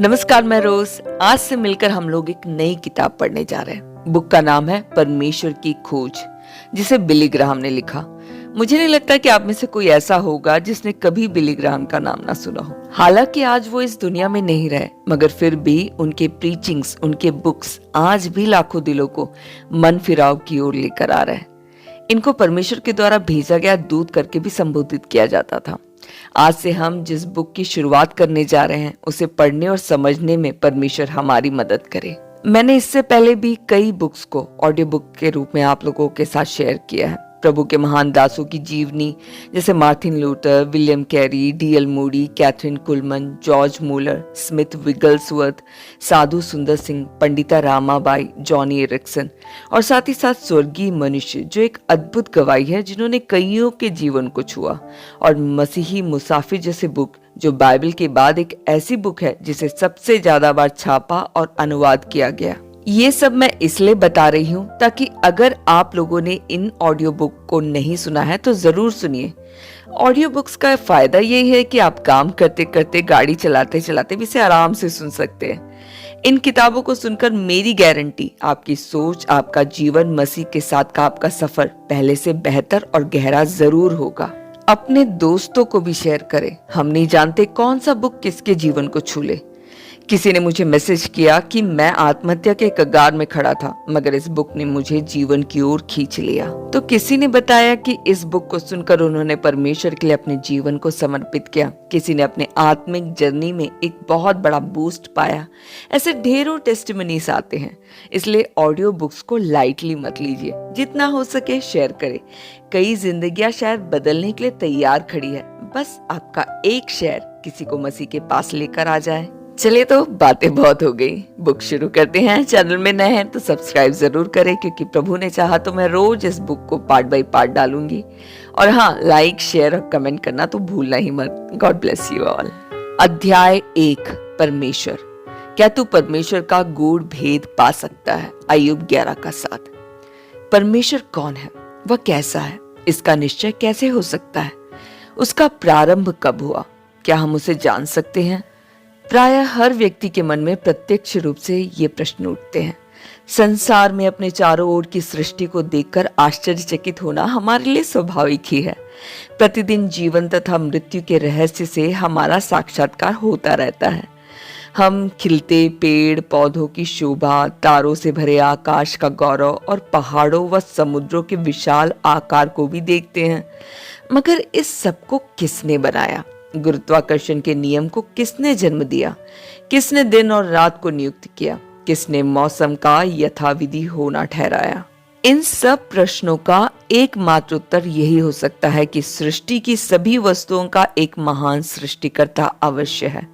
नमस्कार, मैं रोज। आज से मिलकर हम लोग एक नई किताब पढ़ने जा रहे हैं। बुक का नाम है परमेश्वर की खोज, जिसे बिली ग्राहम ने लिखा। मुझे नहीं लगता कि आप में से कोई ऐसा होगा जिसने कभी बिली ग्राहम का नाम ना सुना हो। हालांकि आज वो इस दुनिया में नहीं रहे, मगर फिर भी उनके प्रीचिंग्स, उनके बुक्स आज भी लाखों दिलों को मन फिराव की ओर लेकर आ रहे हैं। इनको परमेश्वर के द्वारा भेजा गया दूत करके भी संबोधित किया जाता था। आज से हम जिस बुक की शुरुआत करने जा रहे हैं, उसे पढ़ने और समझने में परमेश्वर हमारी मदद करे। मैंने इससे पहले भी कई बुक्स को ऑडियो बुक के रूप में आप लोगों के साथ शेयर किया है। प्रभु के महान दासों की जीवनी, जैसे Martin Luther, William Carey, DL Moody, Kathryn Kuhlman, George Muller, Smith Wigglesworth, Sadhu Sundar Singh, Pandita Ramabai, Johnny Ericsson, और साथ ही साथ स्वर्गीय मनुष्य जो एक अद्भुत गवाही है, जिन्होंने कईयों के जीवन को छुआ। और मसीही मुसाफिर जैसे बुक, जो बाइबल के बाद एक ऐसी बुक है जिसे सबसे ज्यादा बार छापा और अनुवाद किया गया। ये सब मैं इसलिए बता रही हूँ ताकि अगर आप लोगों ने इन ऑडियो बुक को नहीं सुना है तो जरूर सुनिए। ऑडियो बुक्स का फायदा यही है कि आप काम करते करते, गाड़ी चलाते चलाते भी इसे आराम से सुन सकते हैं। इन किताबों को सुनकर मेरी गारंटी, आपकी सोच, आपका जीवन, मसीह के साथ का आपका सफर पहले से बेहतर और गहरा जरूर होगा। अपने दोस्तों को भी शेयर करें। हम नहीं जानते कौन सा बुक किसके जीवन को छू ले। किसी ने मुझे मैसेज किया कि मैं आत्महत्या के कगार में खड़ा था, मगर इस बुक ने मुझे जीवन की ओर खींच लिया। तो किसी ने बताया कि इस बुक को सुनकर उन्होंने परमेश्वर के लिए अपने जीवन को समर्पित किया। किसी ने अपने आत्मिक जर्नी में एक बहुत बड़ा बूस्ट पाया। ऐसे ढेरों टेस्टिमनीज आते हैं। इसलिए ऑडियो बुक्स को लाइटली मत लीजिए, जितना हो सके शेयर करें। कई जिंदगियां शायद बदलने के लिए तैयार खड़ी है, बस आपका एक शेयर किसी को मसीह के पास लेकर आ जाए। चलिए, तो बातें बहुत हो गई, बुक शुरू करते हैं। चैनल में नए हैं तो सब्सक्राइब जरूर करें, क्योंकि प्रभु ने चाहा तो मैं रोज इस बुक को पार्ट बाय पार्ट डालूंगी। और हाँ, लाइक, शेयर और कमेंट करना तो भूलना ही मत। God bless you all. अध्याय 1, परमेश्वर। क्या तू परमेश्वर का गूढ़ भेद पा सकता है? अय्यूब 11:7। परमेश्वर कौन है? वह कैसा है? इसका निश्चय कैसे हो सकता है? उसका प्रारंभ कब हुआ? क्या हम उसे जान सकते हैं? प्रायः हर व्यक्ति के मन में प्रत्यक्ष रूप से ये प्रश्न उठते हैं। संसार में अपने चारों ओर की सृष्टि को देखकर आश्चर्यचकित होना हमारे लिए स्वाभाविक ही है। प्रतिदिन जीवन तथा मृत्यु के रहस्य से हमारा साक्षात्कार होता रहता है। हम खिलते पेड़ पौधों की शोभा, तारों से भरे आकाश का गौरव और पहाड़ों व समुद्रों के विशाल आकार को भी देखते हैं। मगर इस सब को किसने बनाया? गुरुत्वाकर्षण के नियम को किसने जन्म दिया? किसने दिन और रात को नियुक्त किया? किसने मौसम का यथाविधि होना ठहराया? इन सब प्रश्नों का एकमात्र उत्तर यही हो सकता है कि सृष्टि की सभी वस्तुओं का एक महान सृष्टिकर्ता अवश्य है,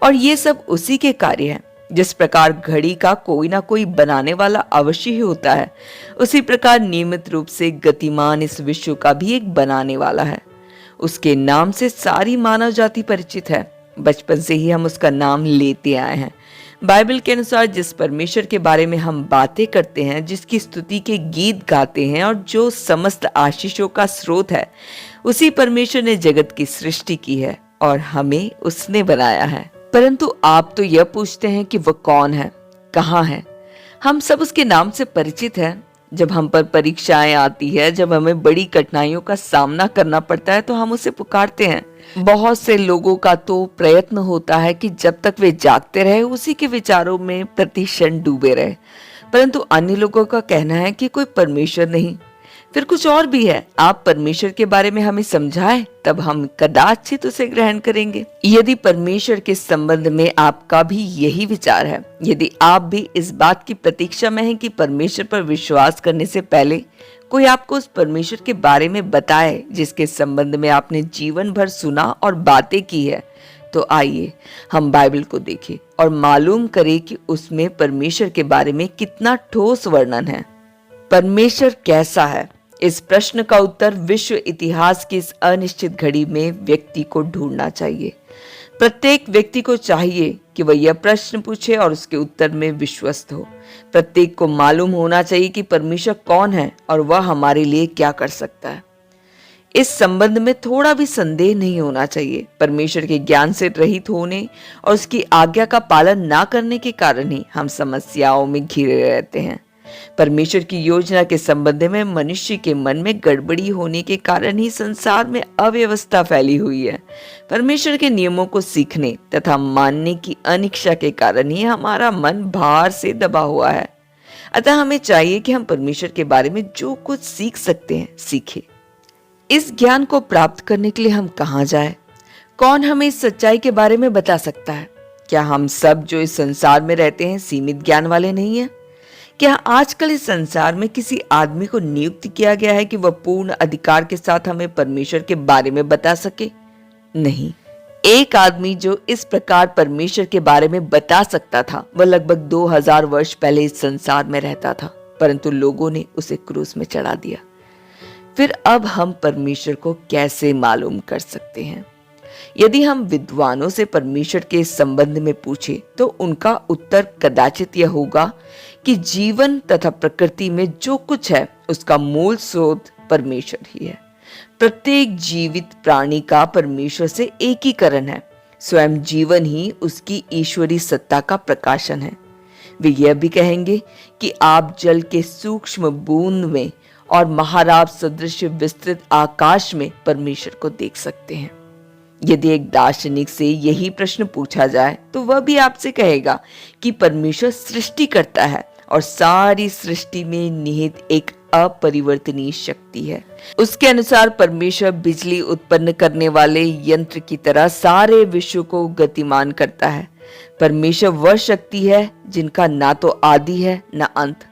और ये सब उसी के कार्य है। जिस प्रकार घड़ी का कोई ना कोई बनाने वाला अवश्य ही होता है, उसी प्रकार नियमित रूप से गतिमान इस विश्व का भी एक बनाने वाला है। उसके नाम से सारी मानव जाति परिचित है। बचपन से ही हम उसका नाम लेते आए हैं। बाइबल के अनुसार जिस परमेश्वर के बारे में हम बातें करते हैं, जिसकी स्तुति के गीत गाते हैं और जो समस्त आशीषों का स्रोत है, उसी परमेश्वर ने जगत की सृष्टि की है और हमें उसने बनाया है। परंतु आप तो यह पूछते हैं कि वह कौन है, कहाँ है? हम सब उसके नाम से परिचित हैं। जब हम पर परीक्षाएं आती है, जब हमें बड़ी कठिनाइयों का सामना करना पड़ता है, तो हम उसे पुकारते हैं। बहुत से लोगों का तो प्रयत्न होता है कि जब तक वे जागते रहे, उसी के विचारों में प्रतिक्षण डूबे रहे। परंतु अन्य लोगों का कहना है कि कोई परमेश्वर नहीं। फिर कुछ और भी है। आप परमेश्वर के बारे में हमें समझाएं, तब हम कदाचित उसे ग्रहण करेंगे। यदि परमेश्वर के संबंध में आपका भी यही विचार है, यदि आप भी इस बात की प्रतीक्षा में हैं कि परमेश्वर पर विश्वास करने से पहले कोई आपको उस परमेश्वर के बारे में बताए जिसके संबंध में आपने जीवन भर सुना और बातें की है, तो आइए हम बाइबल को देखें और मालूम करें कि उसमें परमेश्वर के बारे में कितना ठोस वर्णन है। परमेश्वर कैसा है? इस प्रश्न का उत्तर विश्व इतिहास की इस अनिश्चित घड़ी में व्यक्ति को ढूंढना चाहिए। प्रत्येक व्यक्ति को चाहिए कि वह यह प्रश्न पूछे और उसके उत्तर में विश्वस्त हो। प्रत्येक को मालूम होना चाहिए कि परमेश्वर कौन है और वह हमारे लिए क्या कर सकता है। इस संबंध में थोड़ा भी संदेह नहीं होना चाहिए। परमेश्वर के ज्ञान से रहित होने और उसकी आज्ञा का पालन ना करने के कारण ही हम समस्याओं में घिरे रहते हैं। परमेश्वर की योजना के संबंध में मनुष्य के मन में गड़बड़ी होने के कारण ही संसार में अव्यवस्था फैली हुई है। परमेश्वर के नियमों को सीखने तथा मानने की अनिच्छा के कारण ही हमारा मन भार से दबा हुआ है। अतः हमें चाहिए कि हम परमेश्वर के बारे में जो कुछ सीख सकते हैं सीखें। इस ज्ञान को प्राप्त करने के लिए हम कहाँ जाएं? कौन हमें इस सच्चाई के बारे में बता सकता है? क्या हम सब जो इस संसार में रहते हैं सीमित ज्ञान वाले नहीं हैं? क्या आजकल इस संसार में किसी आदमी को नियुक्त किया गया है कि वह पूर्ण अधिकार के साथ हमें परमेश्वर के बारे में बता सके? नहीं। एक आदमी जो इस प्रकार परमेश्वर के बारे में बता सकता था वह लगभग 2000 वर्ष पहले इस संसार में रहता था, परंतु लोगों ने उसे क्रूस में चढ़ा दिया। फिर अब हम परमेश्वर को कैसे मालूम कर सकते हैं? यदि हम विद्वानों से परमेश्वर के संबंध में पूछे तो उनका उत्तर कदाचित यह होगा कि जीवन तथा प्रकृति में जो कुछ है उसका मूल स्रोत परमेश्वर ही है। प्रत्येक जीवित प्राणी का परमेश्वर से एकीकरण है। स्वयं जीवन ही उसकी ईश्वरी सत्ता का प्रकाशन है। वे यह भी कहेंगे कि आप जल के सूक्ष्म बूंद में और महाराव सदृश विस्तृत आकाश में परमेश्वर को देख सकते हैं। यदि एक दार्शनिक से यही प्रश्न पूछा जाए तो वह भी आपसे कहेगा कि परमेश्वर सृष्टि करता है और सारी सृष्टि में निहित एक अपरिवर्तनीय शक्ति है। उसके अनुसार परमेश्वर बिजली उत्पन्न करने वाले यंत्र की तरह सारे विश्व को गतिमान करता है। परमेश्वर वह शक्ति है जिनका ना तो आदि है ना अंत।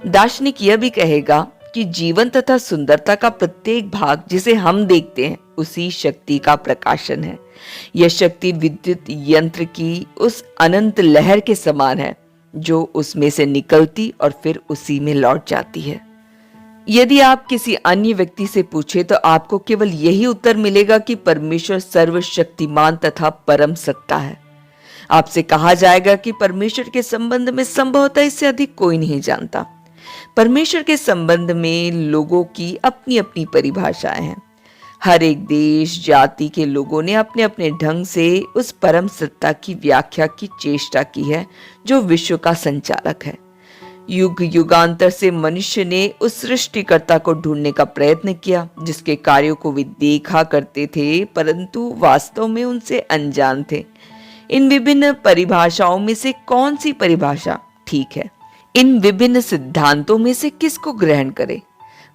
दार्शनिक यह भी कहेगा कि जीवन तथा सुंदरता का प्रत्येक भाग जिसे हम देखते हैं उसी शक्ति का प्रकाशन है। यह शक्ति विद्युत यंत्र की उस अनंत लहर के समान है जो उसमें से निकलती और फिर उसी में लौट जाती है। यदि आप किसी अन्य व्यक्ति से पूछे तो आपको केवल यही उत्तर मिलेगा कि परमेश्वर सर्वशक्तिमान तथा परम सत्ता है। आपसे कहा जाएगा कि परमेश्वर के संबंध में संभवतः इससे अधिक कोई नहीं जानता। परमेश्वर के संबंध में लोगों की अपनी अपनी परिभाषाएं हैं। हर एक देश जाति के लोगों ने अपने अपने ढंग से उस परम सत्ता की व्याख्या की चेष्टा की है जो विश्व का संचालक है। युग युगांतर से मनुष्य ने उस सृष्टिकर्ता को ढूंढने का प्रयत्न किया जिसके कार्यों को वे देखा करते थे परंतु वास्तव में उनसे अनजान थे। इन विभिन्न परिभाषाओं में से कौन सी परिभाषा ठीक है? इन विभिन्न सिद्धांतों में से किसको ग्रहण करें?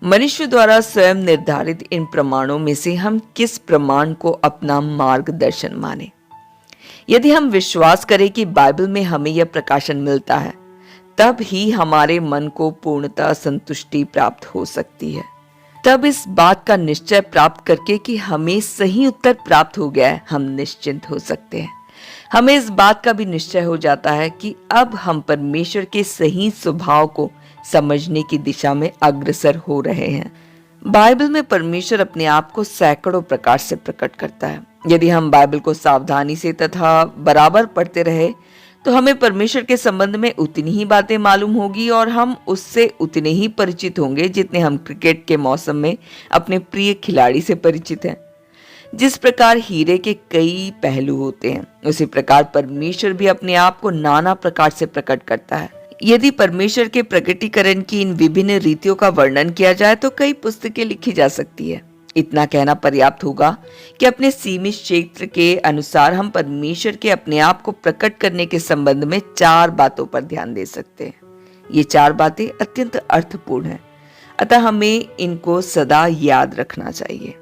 मनुष्य द्वारा स्वयं निर्धारित इन प्रमाणों में से हम किस प्रमाण को अपना मार्गदर्शन माने? यदि हम विश्वास करें कि बाइबल में हमें यह प्रकाशन मिलता है तब ही हमारे मन को पूर्णतः संतुष्टि प्राप्त हो सकती है। तब इस बात का निश्चय प्राप्त करके कि हमें सही उत्तर प्राप्त हो गया है हम निश्चिंत हो सकते हैं। हमें इस बात का भी निश्चय हो जाता है कि अब हम परमेश्वर के सही स्वभाव को समझने की दिशा में अग्रसर हो रहे हैं। बाइबल में परमेश्वर अपने आप को सैकड़ों प्रकार से प्रकट करता है। यदि हम बाइबल को सावधानी से तथा बराबर पढ़ते रहे तो हमें परमेश्वर के संबंध में उतनी ही बातें मालूम होगी और हम उससे उतने ही परिचित होंगे जितने हम क्रिकेट के मौसम में अपने प्रिय खिलाड़ी से परिचित हैं। जिस प्रकार हीरे के कई पहलू होते हैं उसी प्रकार परमेश्वर भी अपने आप को नाना प्रकार से प्रकट करता है। यदि परमेश्वर के प्रकटीकरण की इन विभिन्न रीतियों का वर्णन किया जाए तो कई पुस्तकें लिखी जा सकती है। इतना कहना पर्याप्त होगा कि अपने सीमित क्षेत्र के अनुसार हम परमेश्वर के अपने आप को प्रकट करने के संबंध में 4 बातों पर ध्यान दे सकते हैं। ये 4 बातें अत्यंत अर्थपूर्ण हैं, अतः हमें इनको सदा याद रखना चाहिए।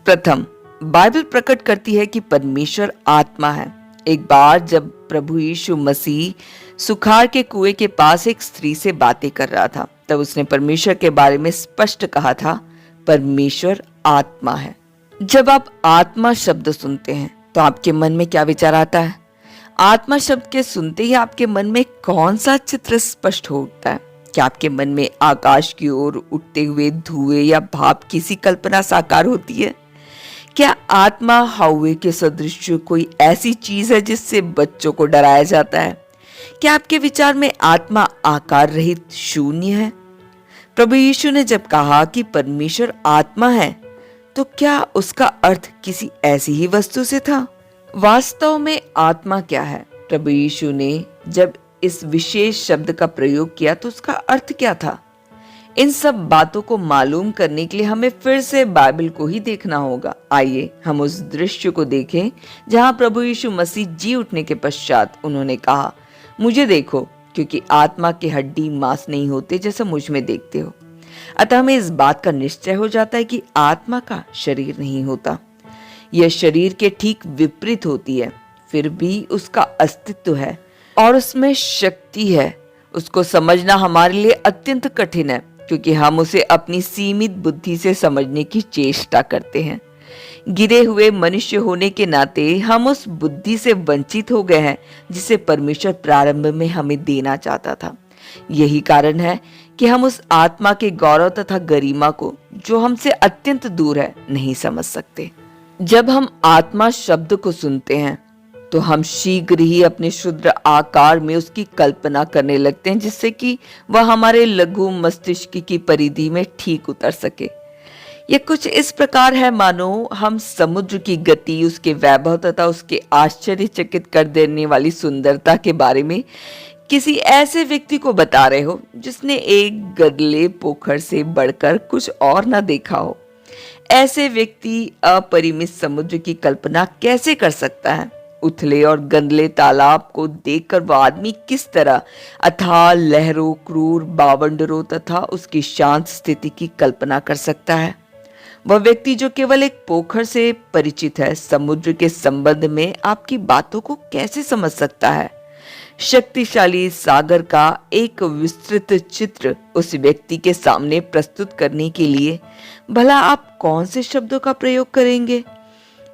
प्रथम, बाइबल प्रकट करती है कि परमेश्वर आत्मा है। एक बार जब प्रभु यीशु मसीह सुखार के कुएं के पास एक स्त्री से बातें कर रहा था तब उसने परमेश्वर के बारे में स्पष्ट कहा था, परमेश्वर आत्मा है। जब आप आत्मा शब्द सुनते हैं तो आपके मन में क्या विचार आता है? आत्मा शब्द के सुनते ही आपके मन में कौन सा चित्र स्पष्ट हो उठता है? क्या आपके मन में आकाश की ओर उठते हुए धुएं या भाप किसी कल्पना साकार होती है? क्या आत्मा हव्वे के सदृश कोई ऐसी चीज है जिससे बच्चों को डराया जाता है? क्या आपके विचार में आत्मा आकार रहित शून्य है? प्रभु यीशु ने जब कहा कि परमेश्वर आत्मा है तो क्या उसका अर्थ किसी ऐसी ही वस्तु से था? वास्तव में आत्मा क्या है? प्रभु यीशु ने जब इस विशेष शब्द का प्रयोग किया तो उसका अर्थ क्या था? इन सब बातों को मालूम करने के लिए हमें फिर से बाइबल को ही देखना होगा। आइए हम उस दृश्य को देखें जहां प्रभु यीशु मसीह जी उठने के पश्चात उन्होंने कहा, मुझे देखो, क्योंकि आत्मा के हड्डी मांस नहीं होते जैसा मुझ में देखते हो। अतः हमें इस बात का निश्चय हो जाता है कि आत्मा का शरीर नहीं होता, यह शरीर के ठीक विपरीत होती है, फिर भी उसका अस्तित्व है और उसमें शक्ति है। उसको समझना हमारे लिए अत्यंत कठिन है, क्योंकि हम उसे अपनी सीमित बुद्धि से समझने की चेष्टा करते हैं। गिरे हुए मनुष्य होने के नाते हम उस बुद्धि से वंचित हो गए हैं जिसे परमेश्वर प्रारंभ में हमें देना चाहता था। यही कारण है कि हम उस आत्मा के गौरव तथा गरिमा को, जो हमसे अत्यंत दूर है, नहीं समझ सकते। जब हम आत्मा शब्द को सुनते हैं तो हम शीघ्र ही अपने क्षुद्र आकार में उसकी कल्पना करने लगते हैं, जिससे कि वह हमारे लघु मस्तिष्क की परिधि में ठीक उतर सके। यह कुछ इस प्रकार है मानो हम समुद्र की गति, उसके वैभव तथा उसके आश्चर्यचकित कर देने वाली सुंदरता के बारे में किसी ऐसे व्यक्ति को बता रहे हो जिसने एक गदले पोखर से बढ़कर कुछ और न देखा हो। ऐसे व्यक्ति अपरिमित समुद्र की कल्पना कैसे कर सकता है? उथले और गंदले तालाब को देखकर वह आदमी किस तरह अथाह लहरों, क्रूर बावंडरों तथा उसकी शांत स्थिति की कल्पना कर सकता है? वह व्यक्ति जो केवल एक पोखर से परिचित है, समुद्र के संबंध में आपकी बातों को कैसे समझ सकता है? शक्तिशाली सागर का एक विस्तृत चित्र उस व्यक्ति के सामने प्रस्तुत करने के लिए भला आप कौन से शब्दों का प्रयोग करेंगे?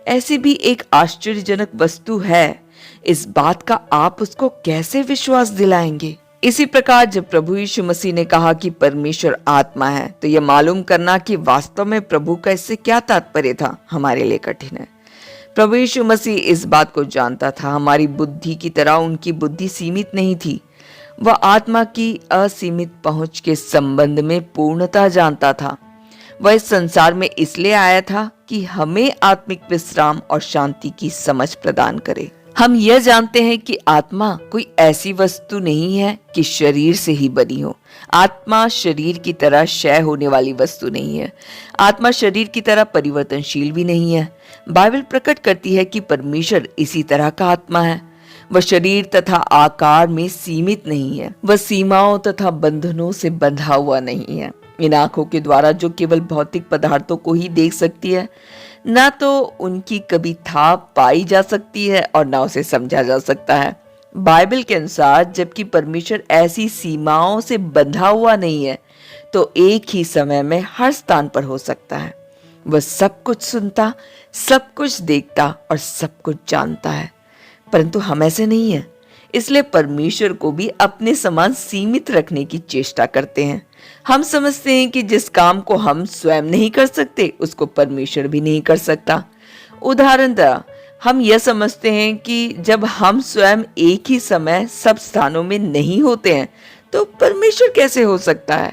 ऐसी भी एक आश्चर्यजनक वस्तु है, इस बात का आप उसको कैसे विश्वास दिलाएंगे? इसी प्रकार जब प्रभु यीशु मसीह ने कहा कि परमेश्वर आत्मा है, तो यह मालूम करना कि वास्तव में प्रभु का इससे क्या तात्पर्य था, हमारे लिए कठिन है। प्रभु यीशु मसीह इस बात को जानता था। हमारी बुद्धि की तरह उनकी बुद्धि सीमित नहीं थी। वह आत्मा की असीमित पहुंच के संबंध में पूर्णतः जानता था। वह इस संसार में इसलिए आया था कि हमें आत्मिक विश्राम और शांति की समझ प्रदान करे। हम यह जानते हैं कि आत्मा कोई ऐसी वस्तु नहीं है कि शरीर से ही बनी हो। आत्मा शरीर की तरह क्षय होने वाली वस्तु नहीं है। आत्मा शरीर की तरह परिवर्तनशील भी नहीं है। बाइबल प्रकट करती है कि परमेश्वर इसी तरह का आत्मा है। वह शरीर तथा आकार में सीमित नहीं है। वह सीमाओं तथा बंधनों से बंधा हुआ नहीं है। इन आंखों के द्वारा जो केवल भौतिक पदार्थों को ही देख सकती है, ना तो उनकी कभी था पाई जा सकती है और ना उसे समझा जा सकता है। बाइबल के अनुसार जबकि परमेश्वर ऐसी सीमाओं से बंधा हुआ नहीं है, तो एक ही समय में हर स्थान पर हो सकता है। वह सब कुछ सुनता, सब कुछ देखता और सब कुछ जानता है, परंतु हम ऐसे नहीं है। इसलिए परमेश्वर को भी अपने समान सीमित रखने की चेष्टा करते हैं। हम समझते हैं कि जिस काम को हम स्वयं नहीं कर सकते, उसको परमेश्वर भी नहीं कर सकता। उदाहरणतः हम यह समझते हैं कि जब हम स्वयं एक ही समय सब स्थानों में नहीं होते हैं, तो परमेश्वर कैसे हो सकता है?